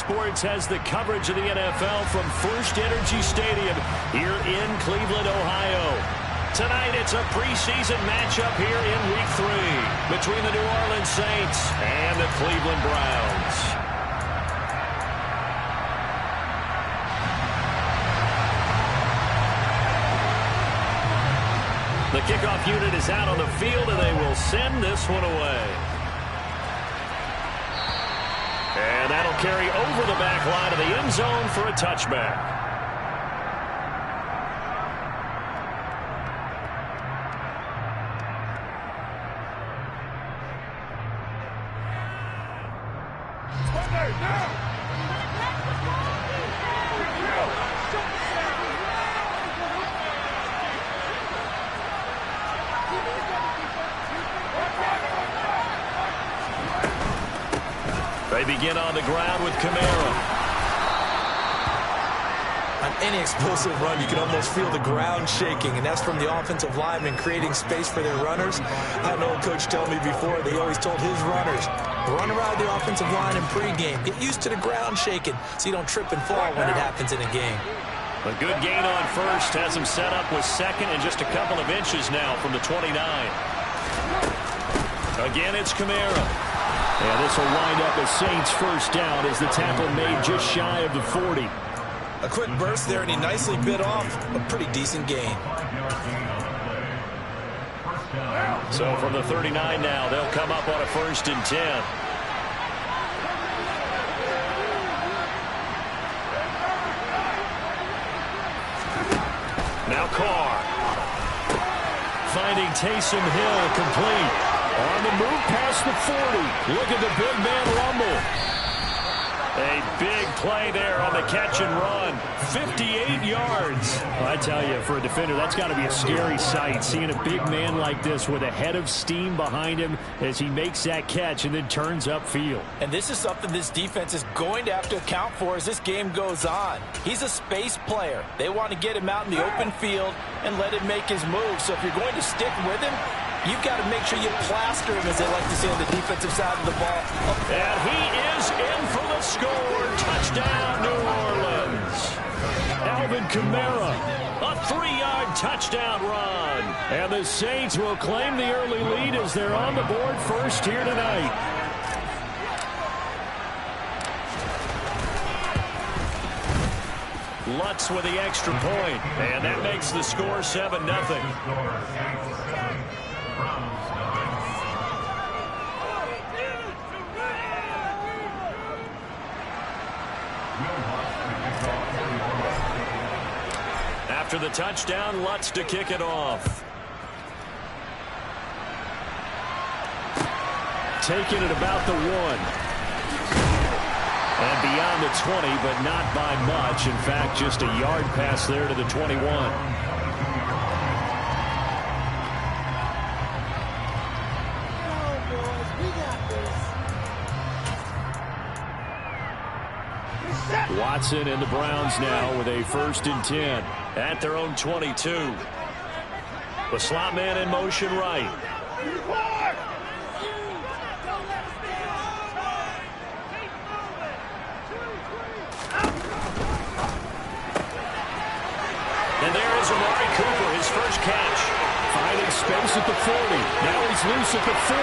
Sports has the coverage of the NFL from First Energy Stadium here in Cleveland, Ohio. Tonight, it's a preseason matchup here in Week 3 between the New Orleans Saints and the Cleveland Browns. The kickoff unit is out on the field, and they will send this one away. And that'll carry over the back line of the end zone for a touchback. They begin on the ground with Kamara. On any explosive run, you can almost feel the ground shaking, and that's from the offensive linemen creating space for their runners. I had an old coach tell me before, they always told his runners, run around the offensive line in pregame. Get used to the ground shaking so you don't trip and fall when it happens in a game. A good gain on first has him set up with second and just a couple of inches now from the 29. Again, it's Kamara. And this will wind up as Saints first down as the tackle made just shy of the 40. A quick burst there, and he nicely bit off a pretty decent gain. So from the 39 now, they'll come up on a 1st and 10. Now Carr. Finding Taysom Hill complete. On the move past the 40. Look at the big man rumble. A big play there on the catch and run. 58 yards. Well, I tell you, for a defender, that's got to be a scary sight, seeing a big man like this with a head of steam behind him as he makes that catch and then turns upfield. And this is something this defense is going to have to account for as this game goes on. He's a space player. They want to get him out in the open field and let him make his move. So if you're going to stick with him, you've got to make sure you plaster him, as they like to say, on the defensive side of the ball. And he is in for the score. Touchdown, New Orleans. Alvin Kamara, a 3-yard touchdown run. And the Saints will claim the early lead as they're on the board first here tonight. Lutz with the extra point, and that makes the score 7-0. After the touchdown, Lutz to kick it off. Taking it about the 1. And beyond the 20, but not by much. In fact, just a yard pass there to the 21. Watson and the Browns now with a 1st and 10 at their own 22. The slot man in motion right. And there is Amari Cooper, his first catch. Finding space at the 40. Now he's loose at the 40.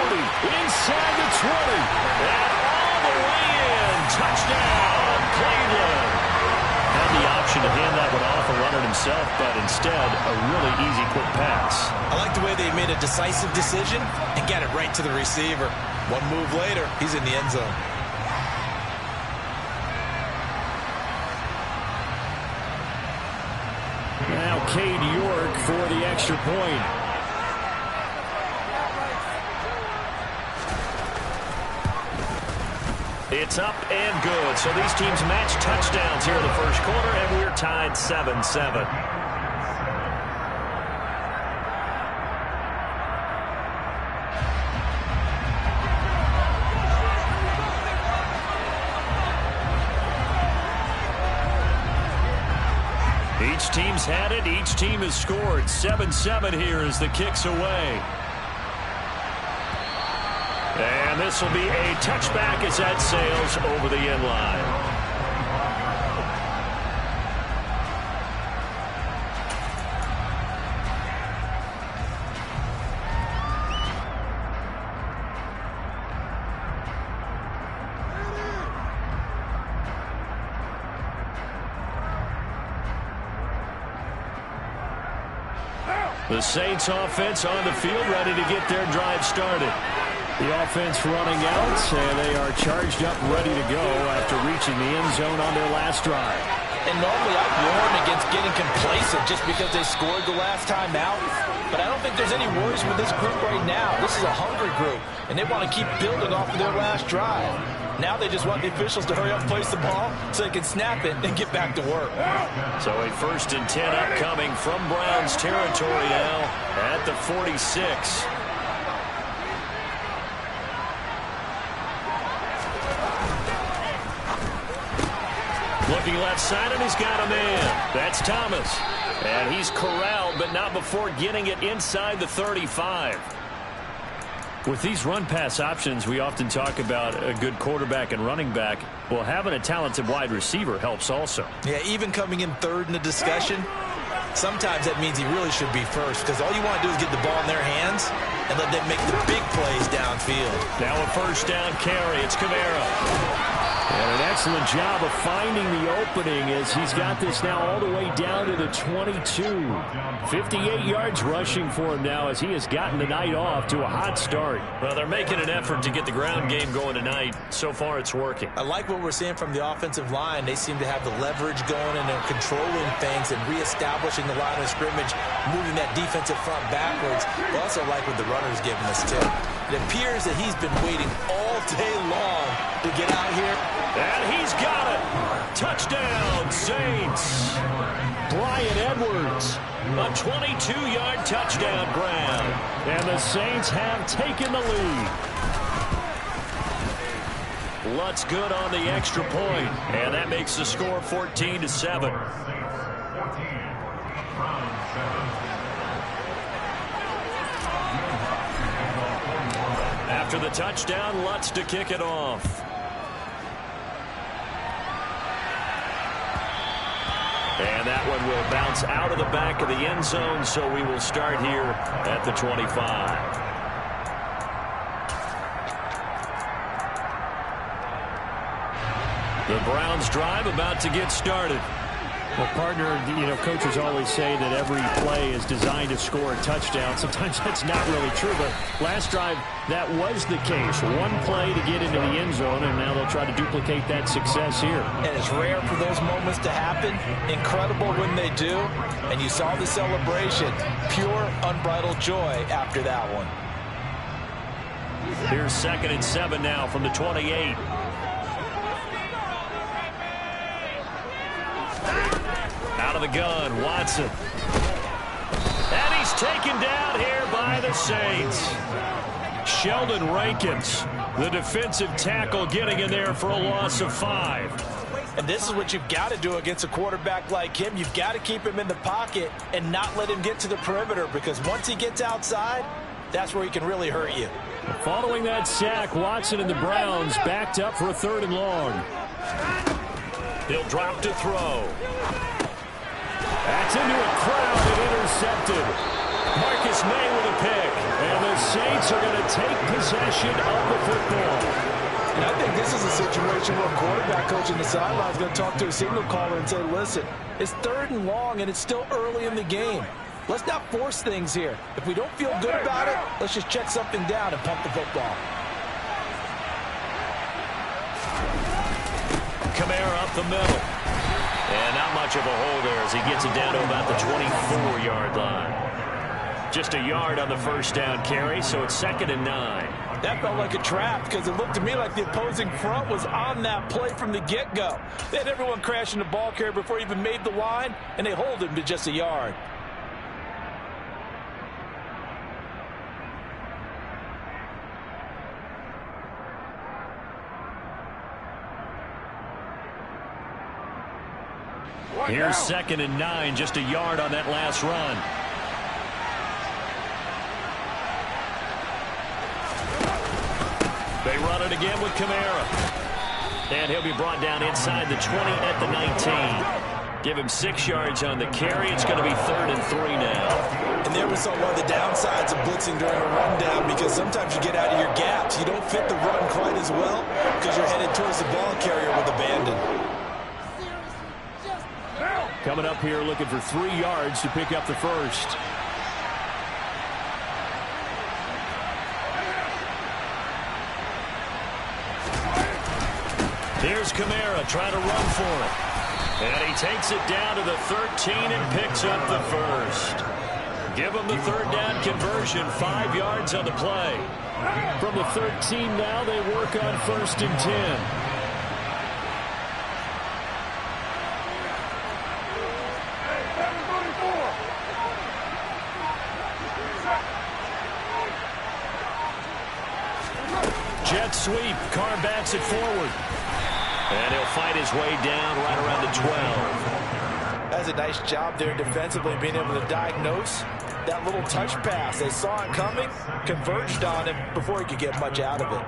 Inside the 20. And all the way in. Touchdown, Cleveland. Had the option to hand that one off and run it himself, but instead, a really easy quick pass. I like the way they made a decisive decision and got it right to the receiver. One move later, he's in the end zone. Now Cade York for the extra point. It's up and good. So these teams match touchdowns here in the first quarter, and we're tied 7-7. Each team's had it. Each team has scored. 7-7 here as the kick's away. And this will be a touchback as that sails over the end line. The Saints offense on the field, ready to get their drive started. The offense running out, and they are charged up, ready to go after reaching the end zone on their last drive. And normally I warn against getting complacent just because they scored the last time out. But I don't think there's any worries with this group right now. This is a hungry group, and they want to keep building off of their last drive. Now they just want the officials to hurry up and place the ball so they can snap it and get back to work. So a 1st and 10 upcoming from Browns territory now at the 46. Looking left side, and he's got a man. That's Thomas. And he's corralled, but not before getting it inside the 35. With these run-pass options, we often talk about a good quarterback and running back. Well, having a talented wide receiver helps also. Yeah, even coming in third in the discussion, sometimes that means he really should be first, because all you want to do is get the ball in their hands and let them make the big plays downfield. Now a 1st down carry. It's Kamara. And an excellent job of finding the opening as he's got this now all the way down to the 22. 58 yards rushing for him now as he has gotten the night off to a hot start. Well, they're making an effort to get the ground game going tonight. So far, it's working. I like what we're seeing from the offensive line. They seem to have the leverage going, and they're controlling things and reestablishing the line of scrimmage, moving that defensive front backwards. I also like what the runner's giving us, too. It appears that he's been waiting all day long to get out here. And he's got it. Touchdown, Saints. Bryan Edwards. A 22-yard touchdown grab. And the Saints have taken the lead. Lutz good on the extra point. And that makes the score 14-7. After the touchdown, Lutz to kick it off. And that one will bounce out of the back of the end zone, so we will start here at the 25. The Browns drive about to get started. Well, partner, coaches always say that every play is designed to score a touchdown. Sometimes that's not really true, but last drive, that was the case. One play to get into the end zone, and now they'll try to duplicate that success here. And it's rare for those moments to happen. Incredible when they do. And you saw the celebration. Pure, unbridled joy after that one. Here's 2nd and 7 now from the 28. Out of the gun, Watson. And he's taken down here by the Saints. Sheldon Rankins, the defensive tackle, getting in there for a loss of 5. And this is what you've got to do against a quarterback like him. You've got to keep him in the pocket and not let him get to the perimeter, because once he gets outside, that's where he can really hurt you. Following that sack, Watson and the Browns backed up for a 3rd and long. He'll drop to throw. That's into a crowd and intercepted. Marcus May with a pick. And the Saints are going to take possession of the football. And I think this is a situation where a quarterback coach in the sideline is going to talk to a signal caller and say, listen, it's 3rd and long and it's still early in the game. Let's not force things here. If we don't feel good about it, let's just check something down and pump the football. Kamara up the middle. And not much of a hole there as he gets it down to about the 24-yard line. Just a yard on the 1st down carry, so it's 2nd and 9. That felt like a trap because it looked to me like the opposing front was on that play from the get-go. They had everyone crashing the ball carrier before he even made the line, and they hold him to just a yard. Here's 2nd and 9, just a yard on that last run. They run it again with Kamara. And he'll be brought down inside the 20 at the 19. Give him 6 yards on the carry. It's going to be 3rd and 3 now. And there we saw one of the downsides of blitzing during a rundown, because sometimes you get out of your gaps. You don't fit the run quite as well because you're headed towards the ball carrier with abandon. Coming up here looking for 3 yards to pick up the first. Here's Kamara trying to run for it. And he takes it down to the 13 and picks up the first. Give him the third down conversion, 5 yards on the play. From the 13 now, they work on 1st and 10. Jet sweep. Carr backs it forward. And he'll fight his way down right around the 12. That's a nice job there defensively, being able to diagnose that little touch pass. They saw it coming, converged on him before he could get much out of it.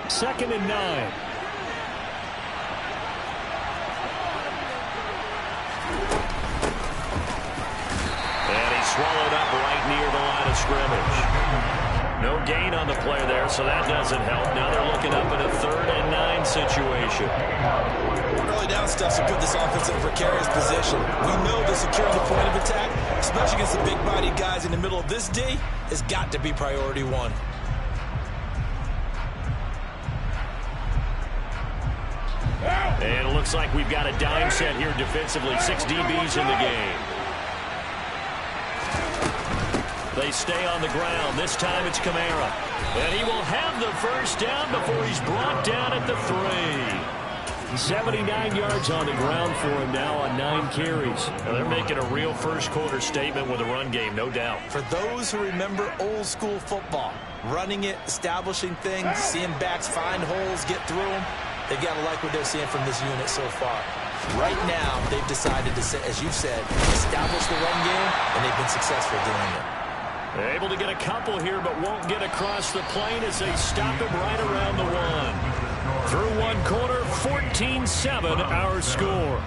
Second and 9. Swallowed up right near the line of scrimmage. No gain on the play there, so that doesn't help. Now they're looking up in a 3rd and 9 situation. Early down stuff to put this offense in a precarious position. We know that securing the point of attack, especially against the big-bodied guys in the middle of this D, has got to be priority 1. And it looks like we've got a dime set here defensively. 6 DBs in the game. They stay on the ground. This time it's Kamara. And he will have the first down before he's brought down at the 3. 79 yards on the ground for him now on 9 carries. Now they're making a real first-quarter statement with a run game, no doubt. For those who remember old-school football, running it, establishing things, seeing backs find holes, get through them, they've got to like what they're seeing from this unit so far. Right now, they've decided to, as you've said, establish the run game, and they've been successful doing it. They're able to get a couple here, but won't get across the plane as they stop him right around the 1. Through one quarter, 14-7 our score.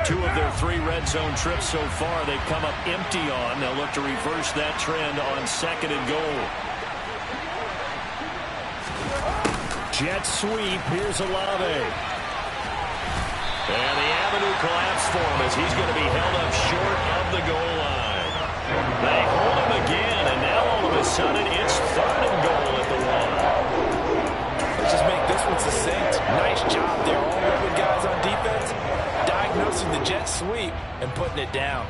Two of their 3 red zone trips so far, they've come up empty on. They'll look to reverse that trend on 2nd and goal. Jet sweep. Here's Olave. And the avenue collapsed for him as he's going to be held up short of the goal line. They hold him again, and now all of a sudden it's 3rd and goal at the 1. Let's just make this one succinct. Nice job there, all 11 guys on defense. Diagnosing the jet sweep and putting it down.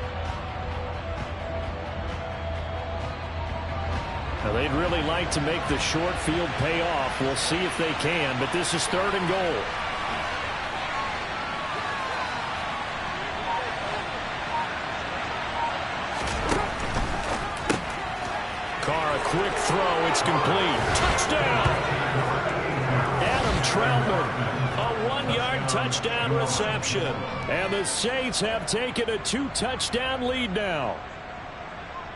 Now they'd really like to make the short field pay off. We'll see if they can, but this is 3rd and goal. Carr, a quick throw. It's complete. Touchdown! Adam Troutman. A 1-yard touchdown reception. And the Saints have taken a 2-touchdown lead now.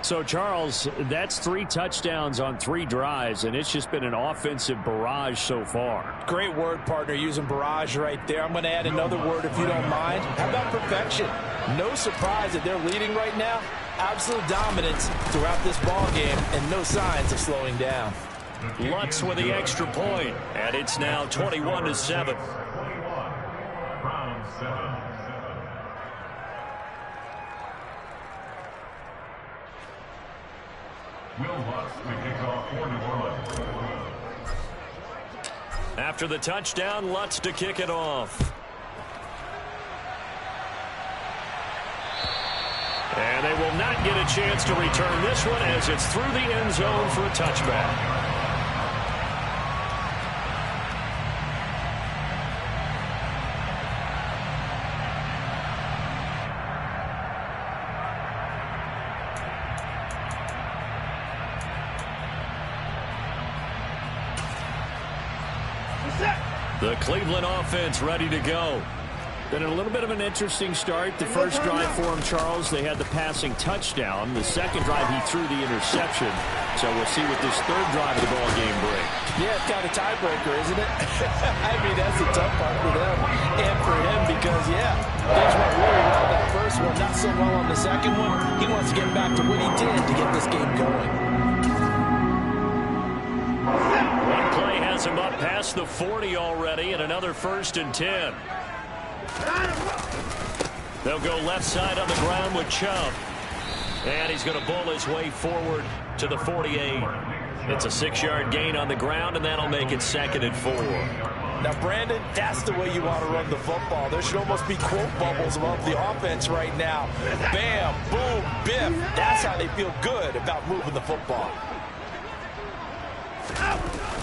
So, Charles, that's 3 touchdowns on 3 drives, and it's just been an offensive barrage so far. Great word, partner, using barrage right there. I'm going to add another word if you don't mind. How about perfection? No surprise that they're leading right now. Absolute dominance throughout this ball game and no signs of slowing down. Lutz with the extra point, and it's now 21-7. After the touchdown, Lutz to kick it off. And they will not get a chance to return this one as it's through the end zone for a touchback. The Cleveland offense ready to go. Been a little bit of an interesting start. The first drive for him, Charles, they had the passing touchdown. The second drive, he threw the interception. So we'll see what this third drive of the ball game brings. Yeah, it's kind of a tiebreaker, isn't it? I mean, that's the tough part for them and for him because, yeah, things went really well that first one, not so well on the second one. He wants to get back to what he did to get this game going. One play has him up past the 40 already, and another 1st and 10. They'll go left side on the ground with Chubb. And he's going to bull his way forward to the 48. It's a 6-yard gain on the ground, and that'll make it 2nd and 4. Now, Brandon, that's the way you want to run the football. There should almost be quote bubbles above the offense right now. Bam, boom, biff. That's how they feel good about moving the football.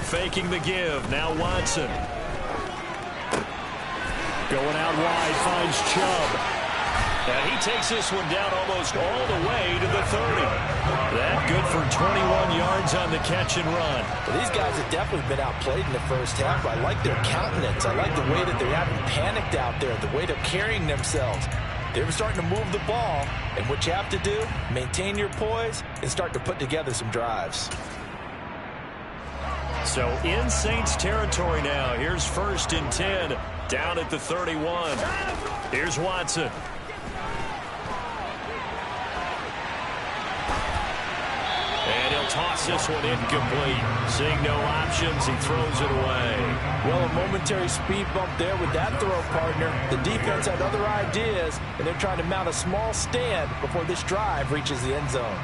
Faking the give. Now Watson. Going out wide, finds Chubb. And he takes this one down almost all the way to the 30. That good for 21 yards on the catch and run. Well, these guys have definitely been outplayed in the first half. I like their countenance. I like the way that they haven't panicked out there, the way they're carrying themselves. They're starting to move the ball, and what you have to do, maintain your poise and start to put together some drives. So in Saints territory now. Here's 1st and 10 down at the 31. Here's Watson. And he'll toss this one incomplete. Seeing no options, he throws it away. Well, a momentary speed bump there with that throw, partner. The defense had other ideas, and they're trying to mount a small stand before this drive reaches the end zone.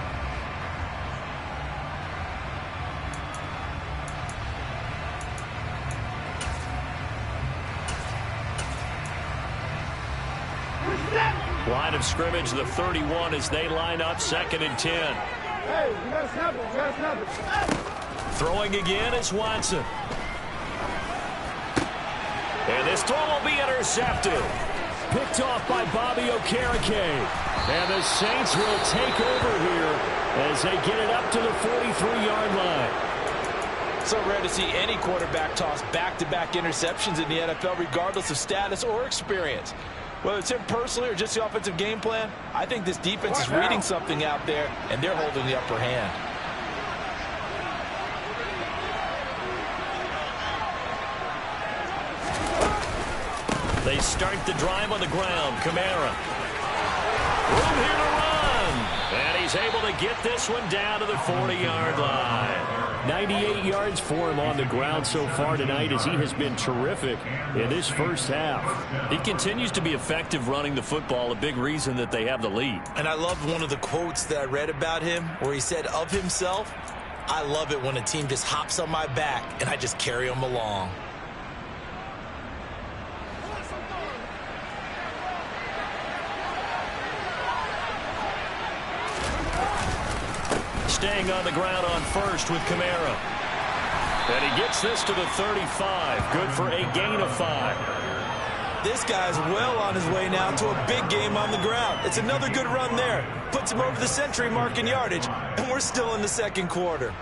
Line of scrimmage, the 31 as they line up 2nd and 10. Hey, you gotta snap it, you gotta snap it. Throwing again is Watson. And this throw will be intercepted. Picked off by Bobby Okereke. And the Saints will take over here as they get it up to the 43-yard line. So rare to see any quarterback toss back-to-back interceptions in the NFL, regardless of status or experience. Whether it's him personally or just the offensive game plan, I think this defense is reading something out there, and they're holding the upper hand. They start the drive on the ground. Kamara. Room here to run. And he's able to get this one down to the 40-yard line. 98 yards for him on the ground so far tonight as he has been terrific in this first half. He continues to be effective running the football, a big reason that they have the lead. And I loved one of the quotes that I read about him where he said of himself, "I love it when a team just hops on my back and I just carry them along." Staying on the ground on first with Kamara. And he gets this to the 35. Good for a gain of 5. This guy's well on his way now to a big game on the ground. It's another good run there. Puts him over the century mark in yardage, and we're still in the second quarter.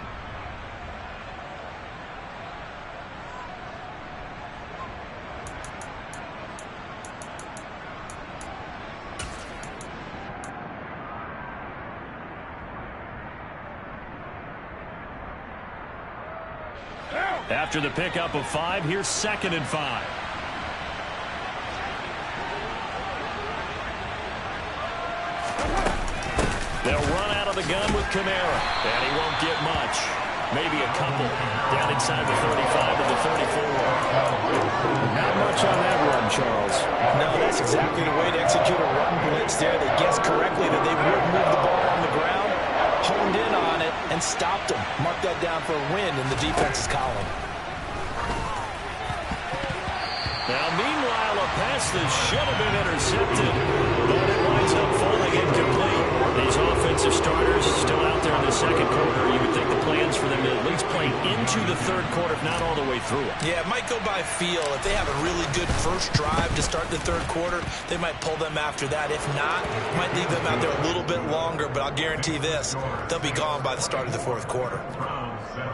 After the pickup of 5, here's 2nd and 5. They'll run out of the gun with Kamara, and he won't get much. Maybe a couple. Down inside the 35 to the 34. Not much on that run, Charles. No, that's exactly the way to execute a run blitz there. They guessed correctly that they would move the ball on the ground, honed in on it, and stopped them. Mark that down for a win in the defense's column. Now, meanwhile, a pass that should have been intercepted, but it winds up falling incomplete. These offensive starters still out there in the second quarter. You would think the plans for them to at least play into the third quarter, if not all the way through it. Yeah, it might go by feel. If they have a really good first drive to start the third quarter, they might pull them after that. If not, might leave them out there a little bit longer, but I'll guarantee this, they'll be gone by the start of the fourth quarter.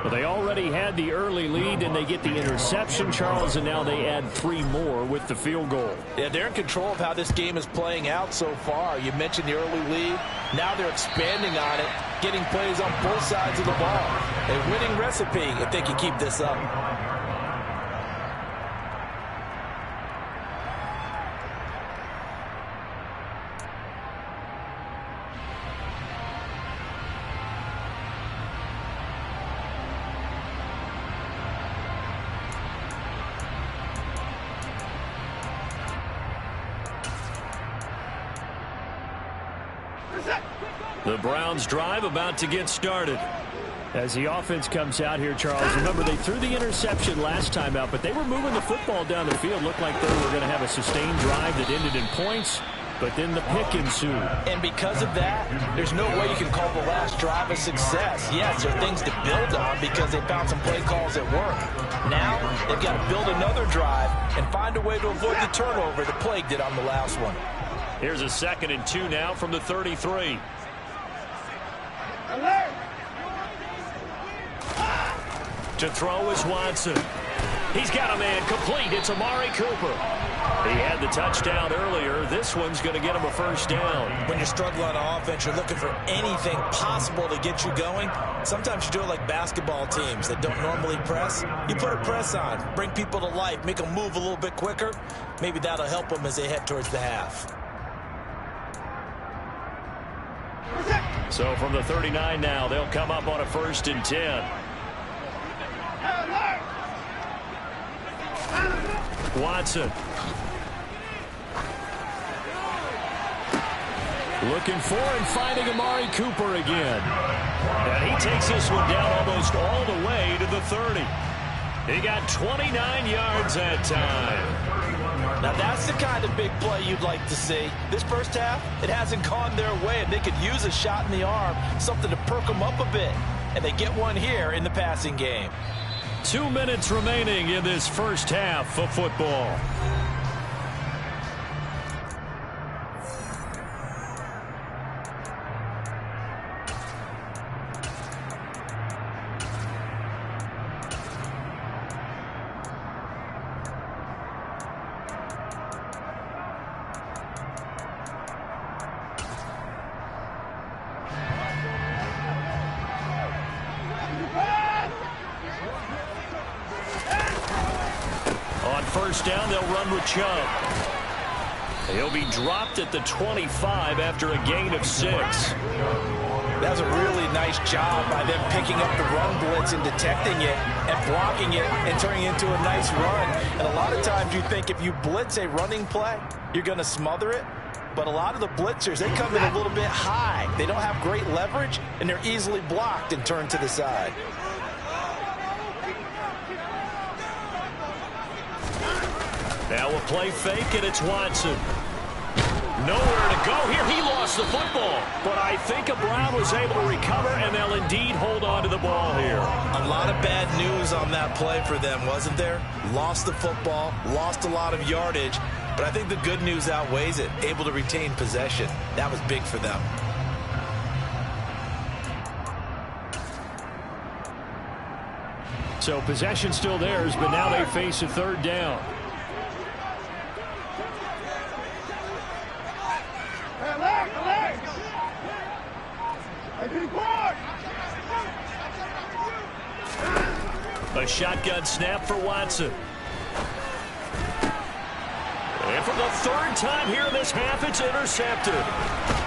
Well, they already had the early lead, and they get the interception, Charles, and now they add 3 more with the field goal. Yeah, they're in control of how this game is playing out so far. You mentioned the early lead. Now they're expanding on it, getting plays on both sides of the ball. A winning recipe if they can keep this up. The Browns drive about to get started. As the offense comes out here, Charles, remember they threw the interception last time out, but they were moving the football down the field. Looked like they were going to have a sustained drive that ended in points, but then the pick ensued. And because of that, there's no way you can call the last drive a success. Yes, there are things to build on because they found some play calls that work. Now they've got to build another drive and find a way to avoid the turnover that plagued it on the last one. Here's a 2nd and 2 now from the 33. Alert! To throw is Watson. He's got a man complete. It's Amari Cooper. He had the touchdown earlier. This one's going to get him a first down. When you're struggling on offense, you're looking for anything possible to get you going. Sometimes you do it like basketball teams that don't normally press. You put a press on, bring people to life, make them move a little bit quicker. Maybe that'll help them as they head towards the half. So from the 39 now, they'll come up on a 1st and 10. Watson. Looking for and finding Amari Cooper again. And he takes this one down almost all the way to the 30. He got 29 yards that time. Now that's the kind of big play you'd like to see. This first half, it hasn't gone their way, and they could use a shot in the arm, something to perk them up a bit. And they get one here in the passing game. 2 minutes remaining in this first half of football. First down, they'll run with Chubb. He'll be dropped at the 25 after a gain of 6. That's a really nice job by them picking up the run blitz and detecting it and blocking it and turning it into a nice run. And a lot of times you think if you blitz a running play, you're going to smother it. But a lot of the blitzers, they come in a little bit high. They don't have great leverage, and they're easily blocked and turned to the side. Now a play fake, and it's Watson. Nowhere to go here. He lost the football. But I think Brown was able to recover, and they'll indeed hold on to the ball here. A lot of bad news on that play for them, wasn't there? Lost the football, lost a lot of yardage. But I think the good news outweighs it. Able to retain possession. That was big for them. So possession still theirs, but now they face a 3rd down. A shotgun snap for Watson. And for the 3rd time here in this half, it's intercepted.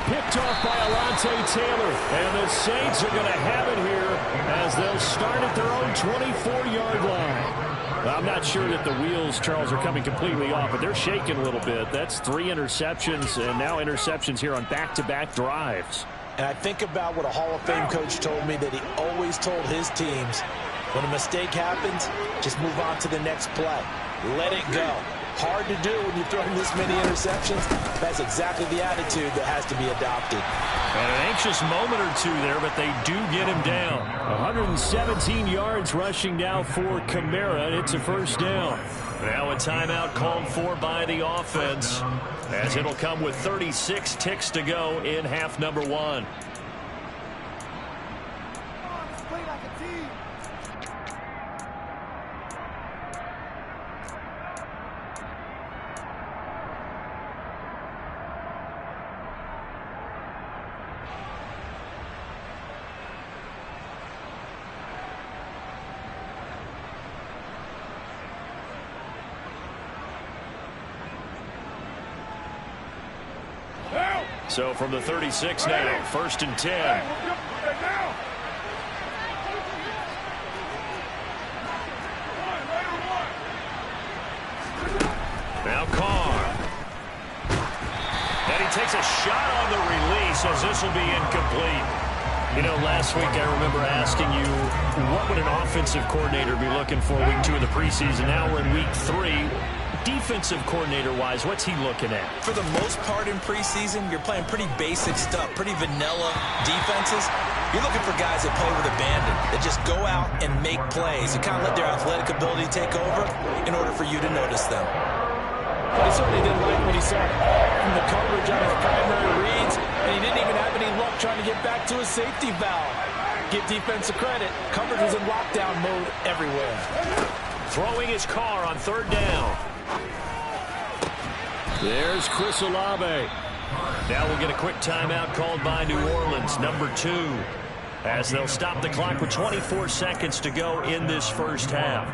Picked off by Alontae Taylor. And the Saints are going to have it here as they'll start at their own 24-yard line. I'm not sure that the wheels, Charles, are coming completely off, but they're shaking a little bit. That's 3 interceptions, and now interceptions here on back-to-back drives. And I think about what a Hall of Fame coach told me that he always told his teams, when a mistake happens, just move on to the next play. Let it go. Hard to do when you're throwing this many interceptions. That's exactly the attitude that has to be adopted. And an anxious moment or two there, but they do get him down. 117 yards rushing now for Kamara, and it's a first down. Now a timeout called for by the offense, as it'll come with 36 ticks to go in half number 1. So from the 36 now, 1st and 10. Now Carr. And he takes a shot on the release as this will be incomplete. You know, last week I remember asking you, what would an offensive coordinator be looking for week 2 of the preseason? Now we're in week 3. Defensive coordinator-wise, what's he looking at? For the most part in preseason, you're playing pretty basic stuff, pretty vanilla defenses. You're looking for guys that play with abandon, that just go out and make plays and kind of let their athletic ability take over in order for you to notice them. But he certainly didn't like what he saw from the coverage on his primary reads, and he didn't even have any luck trying to get back to his safety valve. Give defense credit. Coverage was in lockdown mode everywhere. Throwing his car on 3rd down. There's Chris Olave. Now we'll get a quick timeout called by New Orleans, number 2, as they'll stop the clock with 24 seconds to go in this first half.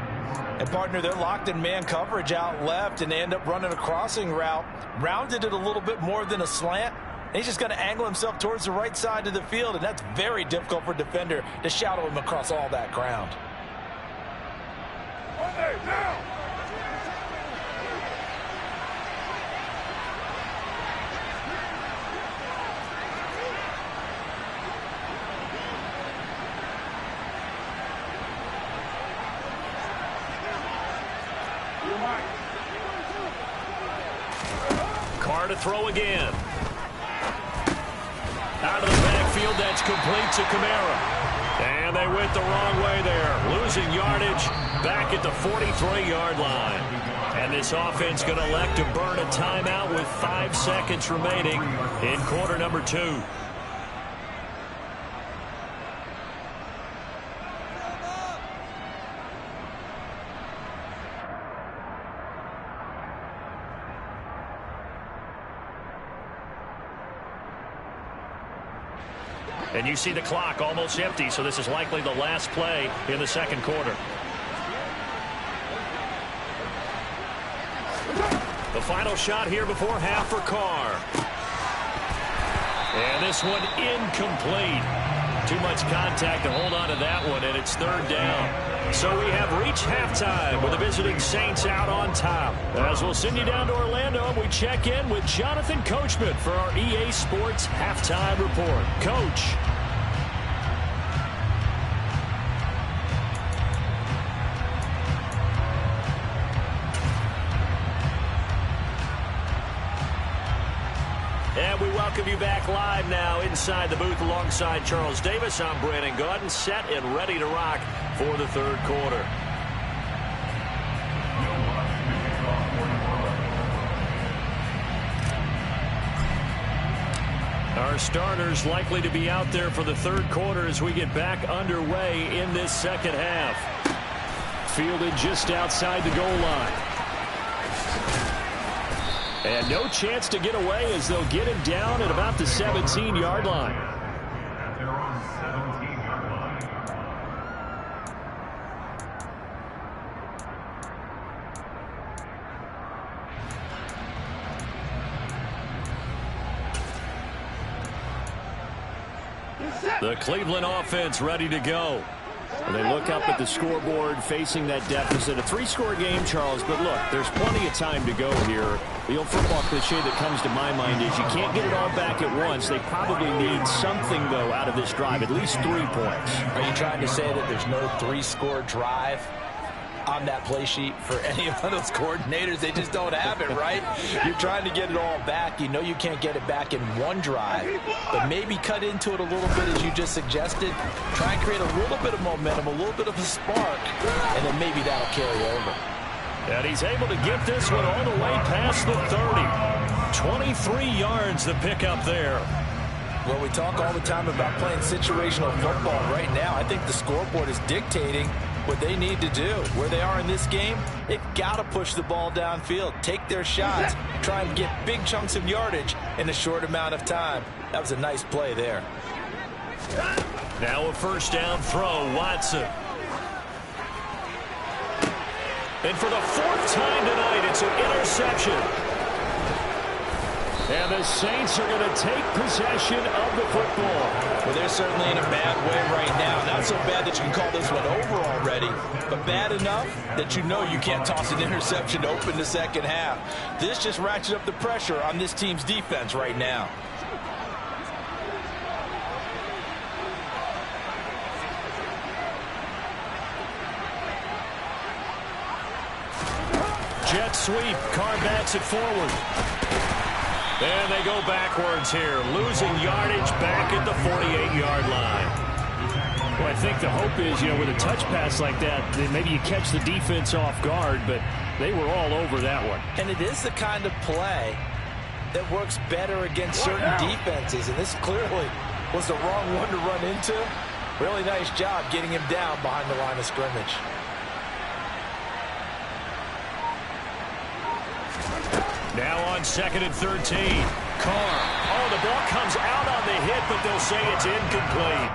And, partner, they're locked in man coverage out left, and they end up running a crossing route. Rounded it a little bit more than a slant. And he's just going to angle himself towards the right side of the field, and that's very difficult for a defender to shadow him across all that ground. Now! Carr to throw again. Out of the backfield, that's complete to Kamara. And they went the wrong way there. Losing yardage back at the 43-yard line. And this offense going to elect to burn a timeout with 5 seconds remaining in quarter number 2. And you see the clock almost empty, so this is likely the last play in the second quarter. The final shot here before half for Carr. And this one incomplete. Too much contact to hold on to that one, and it's 3rd down. So we have reached halftime with the visiting Saints out on top. As we'll send you down to Orlando, and we check in with Jonathan Coachman for our EA Sports Halftime Report. Coach. And we welcome you back live now inside the booth alongside Charles Davis. I'm Brandon Gaudin, set and ready to rock for the 3rd quarter. Our starters likely to be out there for the 3rd quarter as we get back underway in this second half. Fielded just outside the goal line. And no chance to get away as they'll get him down at about the 17-yard line. The Cleveland offense ready to go. And they look up at the scoreboard facing that deficit. A 3-score game, Charles, but look, there's plenty of time to go here. The old football cliche that comes to my mind is you can't get it all back at once. They probably need something, though, out of this drive, at least 3 points. Are you trying to say that there's no 3-score drive on that play sheet for any of those coordinators? They just don't have it, right? You're trying to get it all back. You know you can't get it back in one drive, but maybe cut into it a little bit as you just suggested. Try and create a little bit of momentum, a little bit of a spark, and then maybe that'll carry over. And he's able to get this one all the way past the 30. 23 yards the pickup there. Well, we talk all the time about playing situational football. Right now, I think the scoreboard is dictating what they need to do. Where they are in this game, they've got to push the ball downfield, take their shots, try and get big chunks of yardage in a short amount of time. That was a nice play there. Now a first down throw, Watson. And for the 4th time tonight, it's an interception. And the Saints are going to take possession of the football. Well, they're certainly in a bad way right now. Not so bad that you can call this one over already, but bad enough that you know you can't toss an interception to open the second half. This just ratchets up the pressure on this team's defense right now. Jet sweep. Carr backs it forward. And they go backwards here, losing yardage back at the 48-yard line. Well, I think the hope is, with a touch pass like that, maybe you catch the defense off guard, but they were all over that one. And it is the kind of play that works better against certain defenses, and this clearly was the wrong one to run into. Really nice job getting him down behind the line of scrimmage. Now on 2nd and 13. Carr. Oh, the ball comes out on the hit, but they'll say it's incomplete.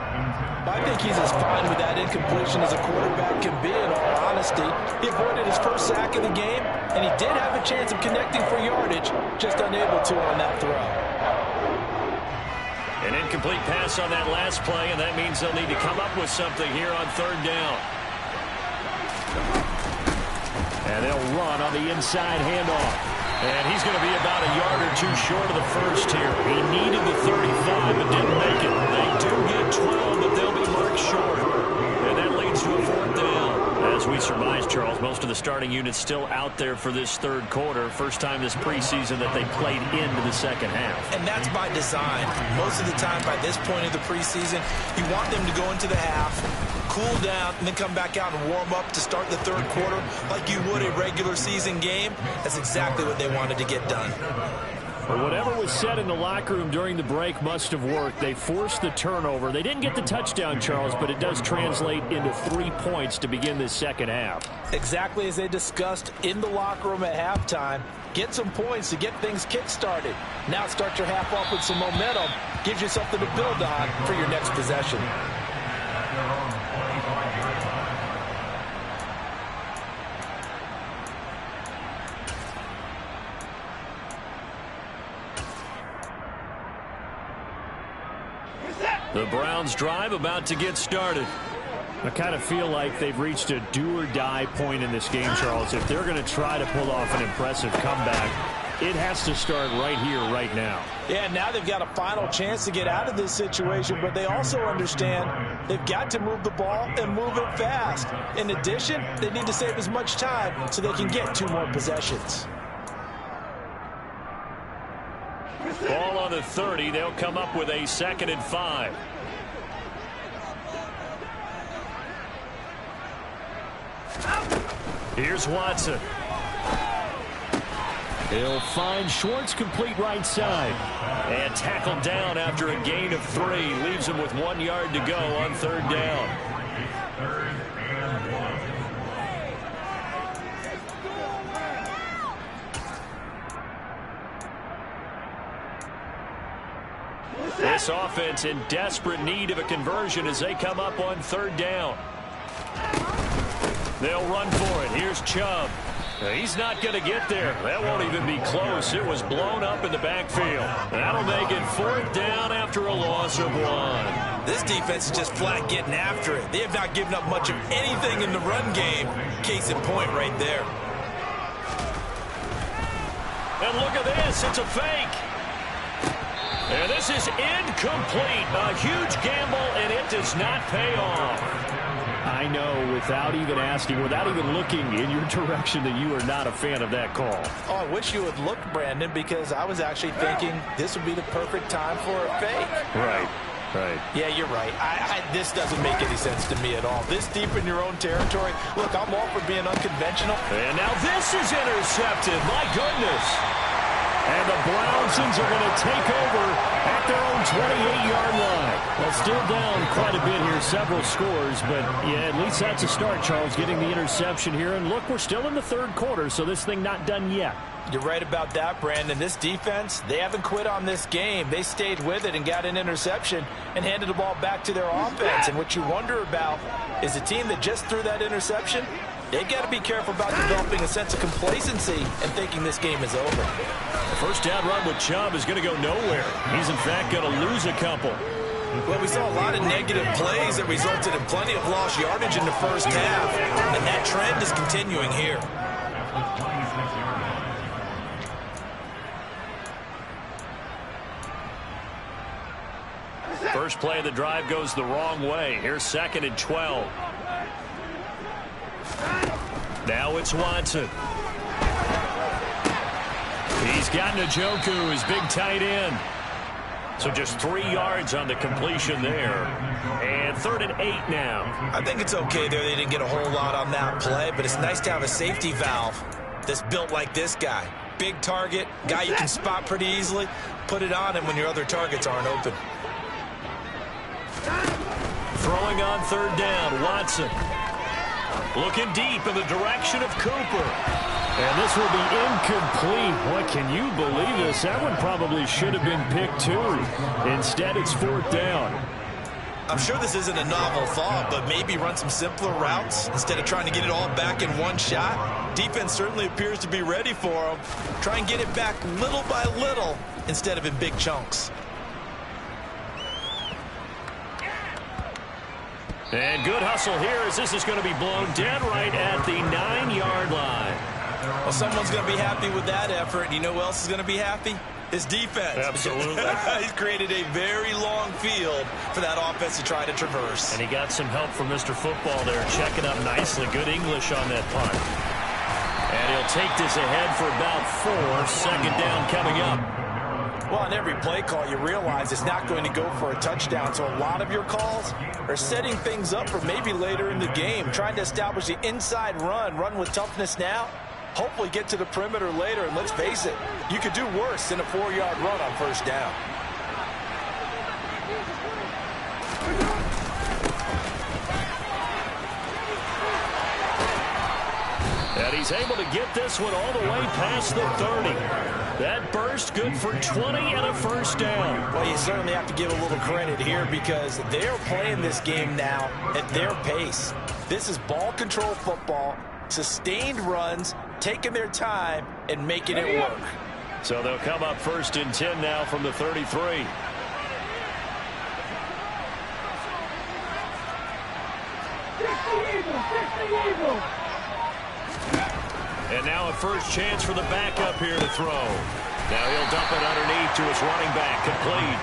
I think he's as fine with that incompletion as a quarterback can be, in all honesty. He avoided his first sack of the game, and he did have a chance of connecting for yardage, just unable to on that throw. An incomplete pass on that last play, and that means they'll need to come up with something here on 3rd down. And they'll run on the inside handoff. And he's going to be about a yard or two short of the first here. He needed the 35, but didn't make it. They do get 12, but they'll be marked short. And that leads to a 4th down. As we surmise, Charles, most of the starting units still out there for this 3rd quarter. First time this preseason that they played into the second half. And that's by design. Most of the time by this point of the preseason, you want them to go into the half, cool down, and then come back out and warm up to start the 3rd quarter like you would a regular season game. That's exactly what they wanted to get done. Well, whatever was said in the locker room during the break must have worked. They forced the turnover. They didn't get the touchdown, Charles, but it does translate into 3 points to begin this second half. Exactly as they discussed in the locker room at halftime. Get some points to get things kick-started. Now start your half off with some momentum. Gives you something to build on for your next possession. The Browns drive about to get started. I kind of feel like they've reached a do-or-die point in this game, Charles. If they're going to try to pull off an impressive comeback, it has to start right here, right now. Yeah, now they've got a final chance to get out of this situation, but they also understand they've got to move the ball and move it fast. In addition, they need to save as much time so they can get 2 more possessions. Ball on the 30. They'll come up with a 2nd and 5. Here's Watson. He'll find Schwartz complete right side. And tackled down after a gain of 3. Leaves him with 1 yard to go on 3rd down. This offense in desperate need of a conversion as they come up on 3rd down. They'll run for it. Here's Chubb. He's not going to get there. That won't even be close. It was blown up in the backfield. That'll make it 4th down after a loss of 1. This defense is just flat getting after it. They have not given up much of anything in the run game. Case in point right there. And look at this. It's a fake. And this is incomplete. A huge gamble, and it does not pay off. I know, without even asking, without even looking in your direction, that you are not a fan of that call. Oh, I wish you would look, Brandon, because I was actually thinking this would be the perfect time for a fake. Right. Yeah, you're right. This doesn't make any sense to me at all. This deep in your own territory. Look, I'm all for being unconventional. And now this is intercepted. My goodness. And the Brownsons are going to take over at their own 28-yard line. Well, still down quite a bit here, several scores, but yeah, at least that's a start, Charles, getting the interception here. And look, we're still in the 3rd quarter, so this thing not done yet. You're right about that, Brandon. This defense, they haven't quit on this game. They stayed with it and got an interception and handed the ball back to their offense. And what you wonder about is a team that just threw that interception They've got to be careful about developing a sense of complacency and thinking this game is over. The first down run with Chubb is going to go nowhere. He's, in fact, going to lose a couple. Well, we saw a lot of negative plays that resulted in plenty of lost yardage in the first half, and that trend is continuing here. First play of the drive goes the wrong way. Here's 2nd and 12. Now it's Watson. He's got Njoku, his big tight end. So just 3 yards on the completion there. And 3rd and 8 now. I think it's okay there. They didn't get a whole lot on that play, but it's nice to have a safety valve that's built like this guy. Big target, guy you can spot pretty easily. Put it on him when your other targets aren't open. Throwing on 3rd down, Watson. Looking deep in the direction of Cooper. And this will be incomplete. Boy, can you believe this? That one probably should have been picked too. Instead, it's 4th down. I'm sure this isn't a novel thought, but maybe run some simpler routes instead of trying to get it all back in one shot. Defense certainly appears to be ready for them. Try and get it back little by little instead of in big chunks. And good hustle here as this is going to be blown dead right at the 9-yard line. Well, someone's going to be happy with that effort. And you know who else is going to be happy? His defense. Absolutely. He's created a very long field for that offense to try to traverse. And he got some help from Mr. Football there, checking up nicely. Good English on that punt. And he'll take this ahead for about 4. 2nd down coming up. Well, on every play call, you realize it's not going to go for a touchdown. So a lot of your calls are setting things up for maybe later in the game, trying to establish the inside run with toughness now, hopefully get to the perimeter later. And let's face it, you could do worse than a 4-yard run on 1st down. And he's able to get this one all the way past the 30. That burst good for 20 and a 1st down. Well, you certainly have to give a little credit here because they're playing this game now at their pace. This is ball control football, sustained runs, taking their time and making it work. So they'll come up 1st and 10 now from the 33. And now a first chance for the backup here to throw. Now he'll dump it underneath to his running back, complete.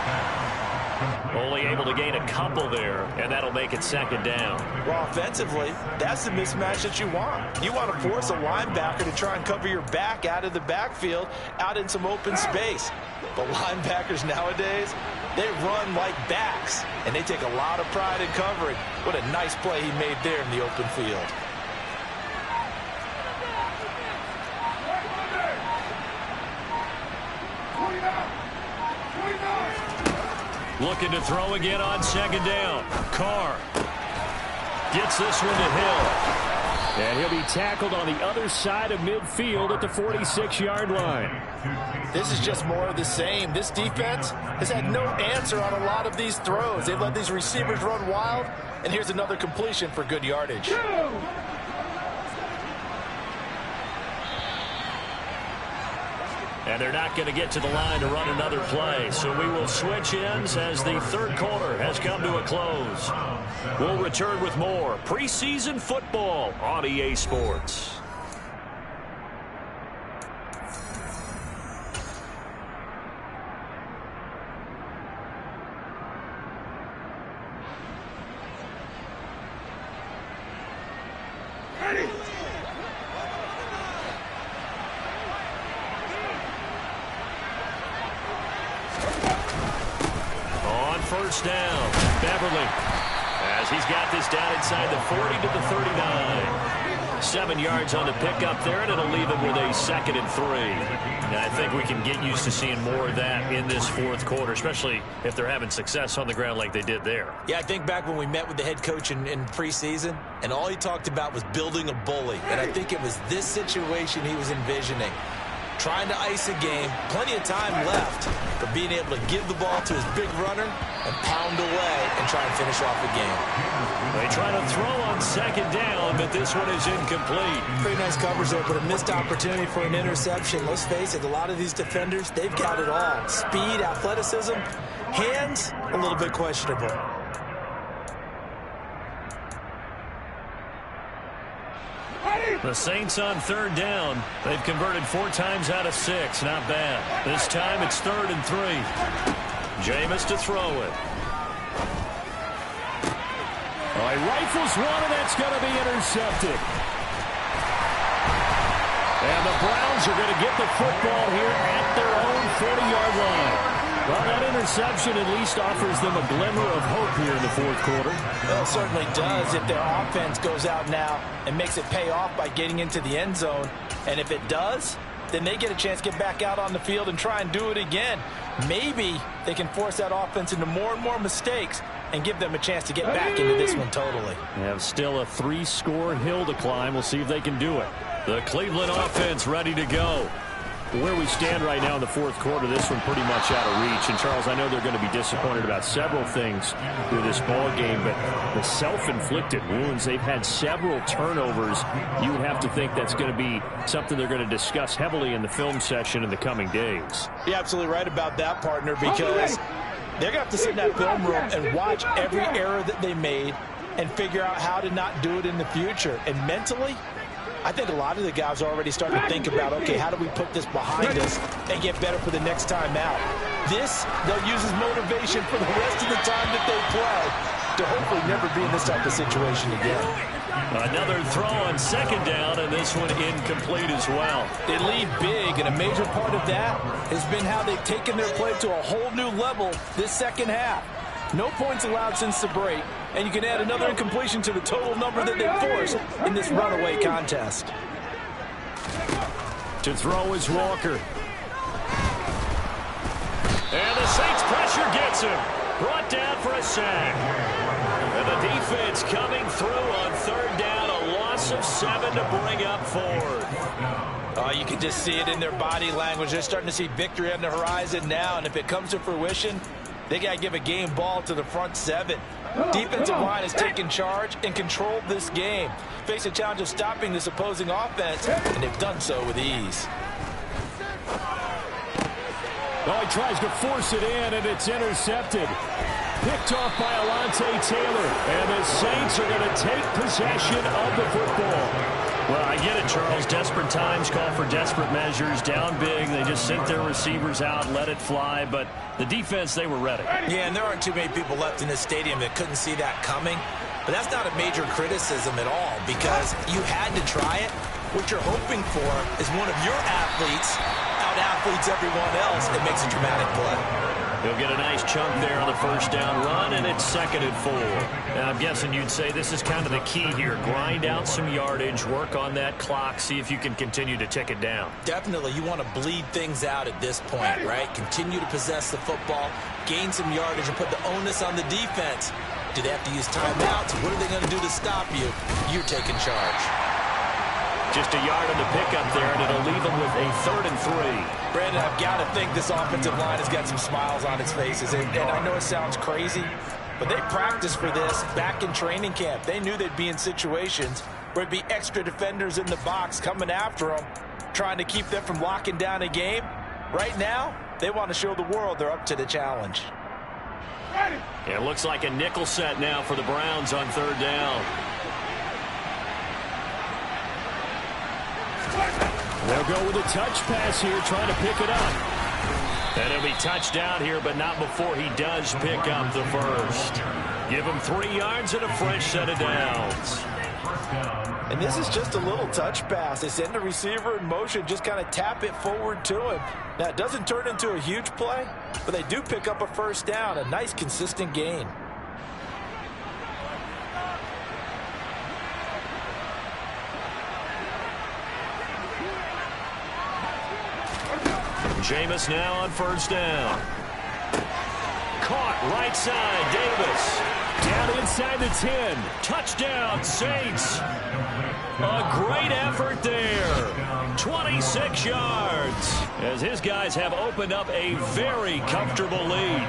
Only able to gain a couple there, and that'll make it 2nd down. Well, offensively, that's the mismatch that you want. You want to force a linebacker to try and cover your back out of the backfield, out in some open space. But linebackers nowadays, they run like backs, and they take a lot of pride in covering. What a nice play he made there in the open field. Looking to throw again on 2nd down. Carr gets this one to Hill. And he'll be tackled on the other side of midfield at the 46-yard line. This is just more of the same. This defense has had no answer on a lot of these throws. They've let these receivers run wild, and here's another completion for good yardage. And they're not going to get to the line to run another play. So we will switch ends as the 3rd quarter has come to a close. We'll return with more preseason football on EA Sports. Ready? On 1st down, Beverly, as he's got this down inside the 40 to the 39. 7 yards on the pickup there, and it'll leave him with a 2nd and 3. And I think we can get used to seeing more of that in this 4th quarter, especially if they're having success on the ground like they did there. Yeah, I think back when we met with the head coach in preseason, and all he talked about was building a bully. And I think it was this situation he was envisioning. trying to ice a game, plenty of time left, but being able to give the ball to his big runner and pound away and try and finish off the game. They try to throw on second down, but this one is incomplete. Pretty nice coverage there, but a missed opportunity for an interception. Let's face it, a lot of these defenders, they've got it all. Speed, athleticism, hands, a little bit questionable. The Saints on third down. They've converted 4 times out of 6. Not bad. This time it's 3rd and 3. Jameis to throw it. Oh, he rifles one, and that's going to be intercepted. And the Browns are going to get the football here at their own 40-yard line. Well, that interception at least offers them a glimmer of hope here in the 4th quarter. Well, it certainly does if their offense goes out now and makes it pay off by getting into the end zone. And if it does, then they get a chance to get back out on the field and try and do it again. Maybe they can force that offense into more and more mistakes and give them a chance to get back into this one totally. They have still a 3-score hill to climb. We'll see if they can do it. The Cleveland offense ready to go. Where we stand right now in the 4th quarter, this one pretty much out of reach. And, Charles, I know they're going to be disappointed about several things through this ball game, but the self-inflicted wounds, they've had several turnovers. You would have to think that's going to be something they're going to discuss heavily in the film session in the coming days. You're absolutely right about that, partner, because they're going to have to sit in that film room and watch every error that they made and figure out how to not do it in the future. And mentally, I think a lot of the guys are already starting to think about, okay, how do we put this behind us and get better for the next time out? This, they'll use as motivation for the rest of the time that they play to hopefully never be in this type of situation again. Another throw on second down, and this one incomplete as well. They lead big, and a major part of that has been how they've taken their play to a whole new level this second half. No points allowed since the break, and you can add another incompletion to the total number that they forced in this runaway contest. To throw is Walker. And the Saints pressure gets him. Brought down for a sack. And the defense coming through on third down. A loss of 7 to bring up 4th. You can just see it in their body language. They're starting to see victory on the horizon now, and if it comes to fruition, they got to give a game ball to the front 7. Defensive line has taken charge and controlled this game. Face a challenge of stopping this opposing offense, and they've done so with ease. Oh, he tries to force it in, and it's intercepted. Picked off by Alontae Taylor, and the Saints are going to take possession of the football. Well, I get it, Charles. Desperate times call for desperate measures. Down big, they just sent their receivers out, let it fly, but the defense, they were ready. Yeah, and there aren't too many people left in this stadium that couldn't see that coming. But that's not a major criticism at all, because you had to try it. What you're hoping for is one of your athletes out-athletes everyone else and makes a dramatic play. He'll get a nice chunk there on the first down run, and it's 2nd and 4. And I'm guessing you'd say this is kind of the key here. Grind out some yardage, work on that clock, see if you can continue to tick it down. Definitely. You want to bleed things out at this point, right? Continue to possess the football, gain some yardage, and put the onus on the defense. Do they have to use timeouts? What are they going to do to stop you? You're taking charge. Just a yard on the pickup there, and it'll leave them with a 3rd and 3. Brandon, I've got to think this offensive line has got some smiles on its faces. And I know it sounds crazy, but they practiced for this back in training camp. They knew they'd be in situations where it'd be extra defenders in the box coming after them, trying to keep them from locking down a game. Right now, they want to show the world they're up to the challenge. It looks like a nickel set now for the Browns on third down. They'll go with a touch pass here, trying to pick it up. And he'll be touchdown here, but not before he does pick up the first. Give him 3 yards and a fresh set of downs. And this is just a little touch pass. They send the receiver in motion, just kind of tap it forward to him. Now, it doesn't turn into a huge play, but they do pick up a first down, a nice, consistent gain. Jameis now on first down. Caught right side, Davis. Down inside the 10. Touchdown, Saints. A great effort there. 26 yards, as his guys have opened up a very comfortable lead.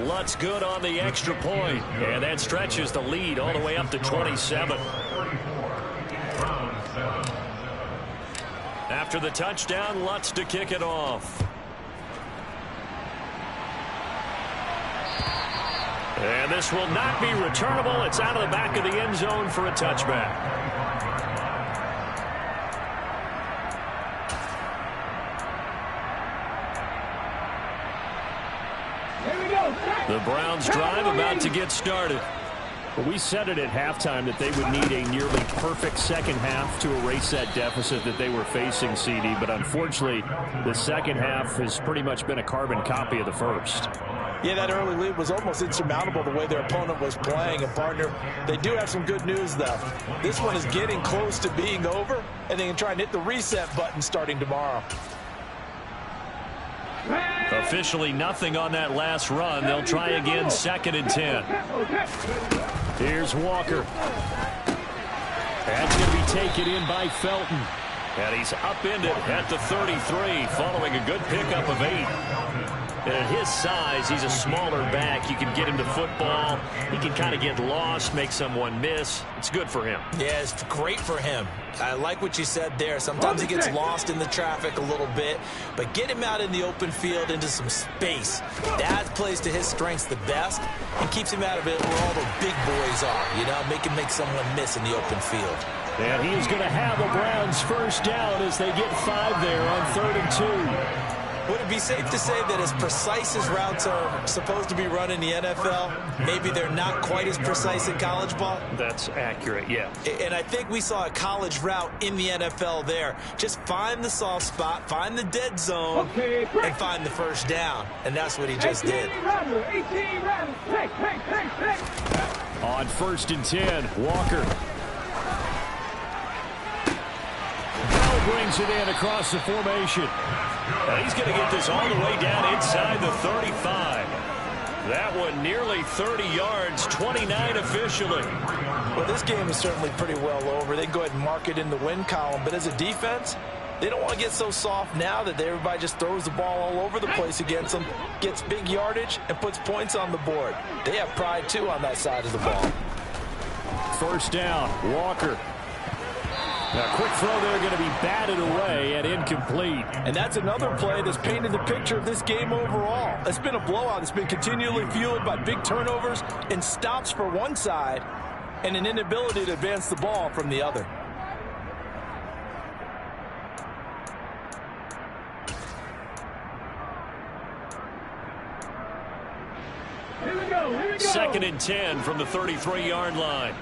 Lutz good on the extra point, and that stretches the lead all the way up to 27. After the touchdown, Lutz to kick it off. And this will not be returnable. It's out of the back of the end zone for a touchback. The Browns drive about to get started. Well, we said it at halftime that they would need a nearly perfect second half to erase that deficit that they were facing, CD. But unfortunately, the second half has pretty much been a carbon copy of the first. Yeah, that early lead was almost insurmountable the way their opponent was playing. And, partner, they do have some good news, though. This one is getting close to being over, and they can try and hit the reset button starting tomorrow. Officially nothing on that last run. They'll try again, 2nd and 10. Here's Walker. That's going to be taken in by Felton. And he's upended at the 33, following a good pickup of 8. And at his size, he's a smaller back. You can get him to football. He can kind of get lost, make someone miss. It's good for him. Yeah, it's great for him. I like what you said there. Sometimes he gets lost in the traffic a little bit, but get him out in the open field into some space. That plays to his strengths the best and keeps him out of it where all the big boys are, you know, make someone miss in the open field. And he's going to have the Browns first down as they get 5 there on 3rd and 2. Would it be safe to say that as precise as routes are supposed to be run in the NFL, maybe they're not quite as precise in college ball? That's accurate, yeah. And I think we saw a college route in the NFL there. Just find the soft spot, find the dead zone, and find the first down. And that's what he just did. On 1st and 10, Walker. Brings it in across the formation. And he's going to get this all the way down inside the 35. That one nearly 30 yards, 29 officially. Well, this game is certainly pretty well over. They go ahead and mark it in the win column. But as a defense, they don't want to get so soft now that everybody just throws the ball all over the place against them, gets big yardage, and puts points on the board. They have pride, too, on that side of the ball. First down, Walker. Now, quick throw there, going to be batted away and incomplete. And that's another play that's painted the picture of this game overall. It's been a blowout. It's been continually fueled by big turnovers and stops for one side and an inability to advance the ball from the other. Here we go. 2nd and 10 from the 33-yard line.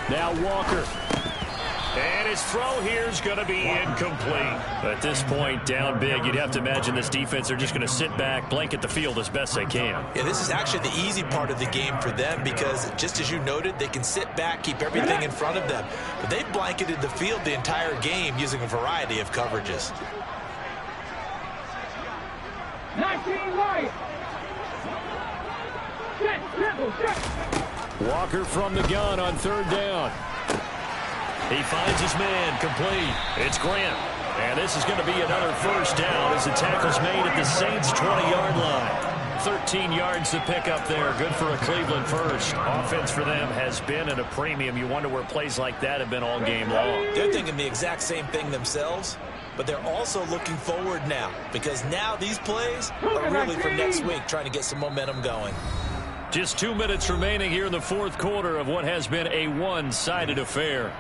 Now Walker. And his throw here is going to be incomplete. At this point, down big, you'd have to imagine this defense are just going to sit back, blanket the field as best they can. Yeah, this is actually the easy part of the game for them because, just as you noted, they can sit back, keep everything in front of them. But they've blanketed the field the entire game using a variety of coverages. 19 right. Walker from the gun on 3rd down. He finds his man, complete. It's Grant. And this is going to be another first down as the tackle's made at the Saints' 20-yard line. 13 yards to pick up there. Good for a Cleveland first. Offense for them has been at a premium. You wonder where plays like that have been all game long. They're thinking the exact same thing themselves, but they're also looking forward now because now these plays are really for next week, trying to get some momentum going. Just 2 minutes remaining here in the 4th quarter of what has been a one-sided affair.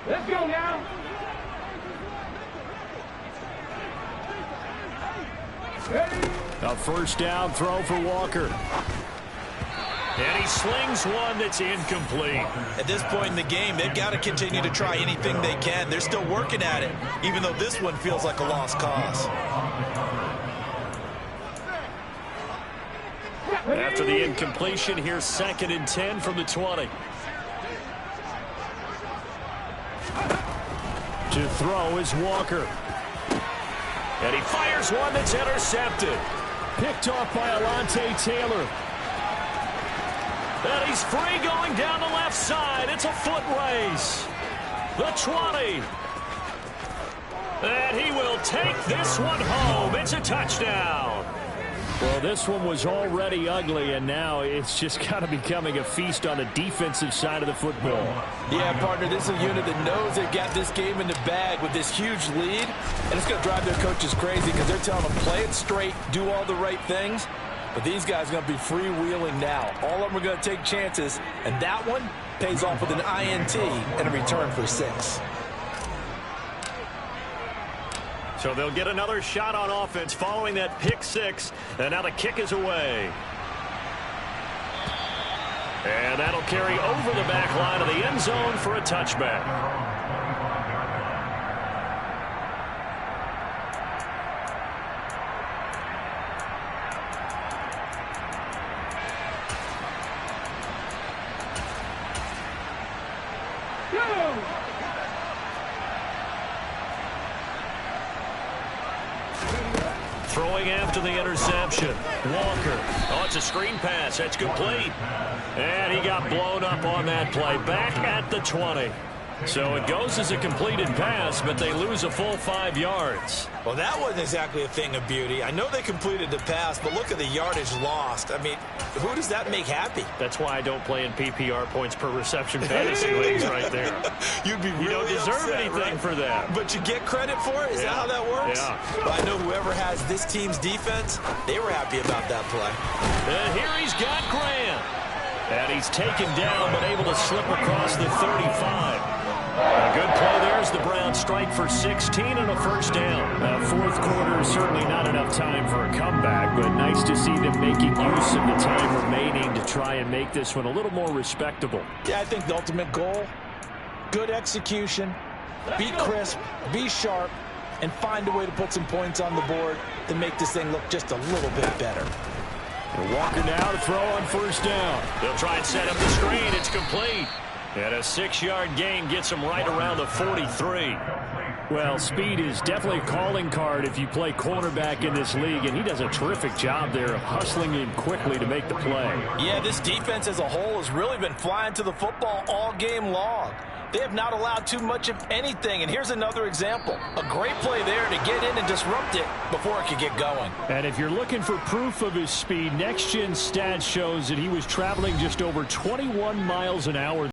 Let's go now. A first down throw for Walker. And he slings one that's incomplete. At this point in the game, they've got to continue to try anything they can. They're still working at it, even though this one feels like a lost cause. After the incompletion, here's 2nd and 10 from the 20. To throw is Walker. And he fires one that's intercepted. Picked off by Alontae Taylor. And he's free going down the left side. It's a foot race. The 20. And he will take this one home. It's a touchdown. Well, this one was already ugly, and now it's just kind of becoming a feast on the defensive side of the football. Yeah, partner, this is a unit that knows they've got this game in the bag with this huge lead, and it's going to drive their coaches crazy because they're telling them play it straight, do all the right things. But these guys are going to be freewheeling now. All of them are going to take chances, and that one pays off with an INT and a return for 6. So they'll get another shot on offense following that pick 6. And now the kick is away. And that'll carry over the back line of the end zone for a touchback. Throwing after the interception. Walker. Oh, it's a screen pass. That's complete. And he got blown up on that play. Back at the 20. So it goes as a completed pass, but they lose a full 5 yards. Well, that wasn't exactly a thing of beauty. I know they completed the pass, but look at the yardage lost. I mean, who does that make happy? That's why I don't play in PPR points per reception fantasy leagues right there. You'd be really You don't deserve upset, anything right? for that. But you get credit for it? Is that how that works? Yeah. Well, I know whoever has this team's defense, they were happy about that play. And here he's got Grant. And he's taken down, but able to slip across the 35. A good play there as the Browns strike for 16 and a first down. Fourth quarter is certainly not enough time for a comeback, but nice to see them making use of the time remaining to try and make this one a little more respectable. Yeah, I think the ultimate goal, good execution, be crisp, be sharp, and find a way to put some points on the board to make this thing look just a little bit better. And Walker now to throw on first down. They'll try and set up the screen. It's complete. And a 6-yard gain gets him right around the 43. Well, speed is definitely a calling card if you play cornerback in this league, and he does a terrific job there of hustling in quickly to make the play. Yeah, this defense as a whole has really been flying to the football all game long. They have not allowed too much of anything, and here's another example. A great play there to get in and disrupt it before it could get going. And if you're looking for proof of his speed, Next Gen Stats shows that he was traveling just over 21 miles an hour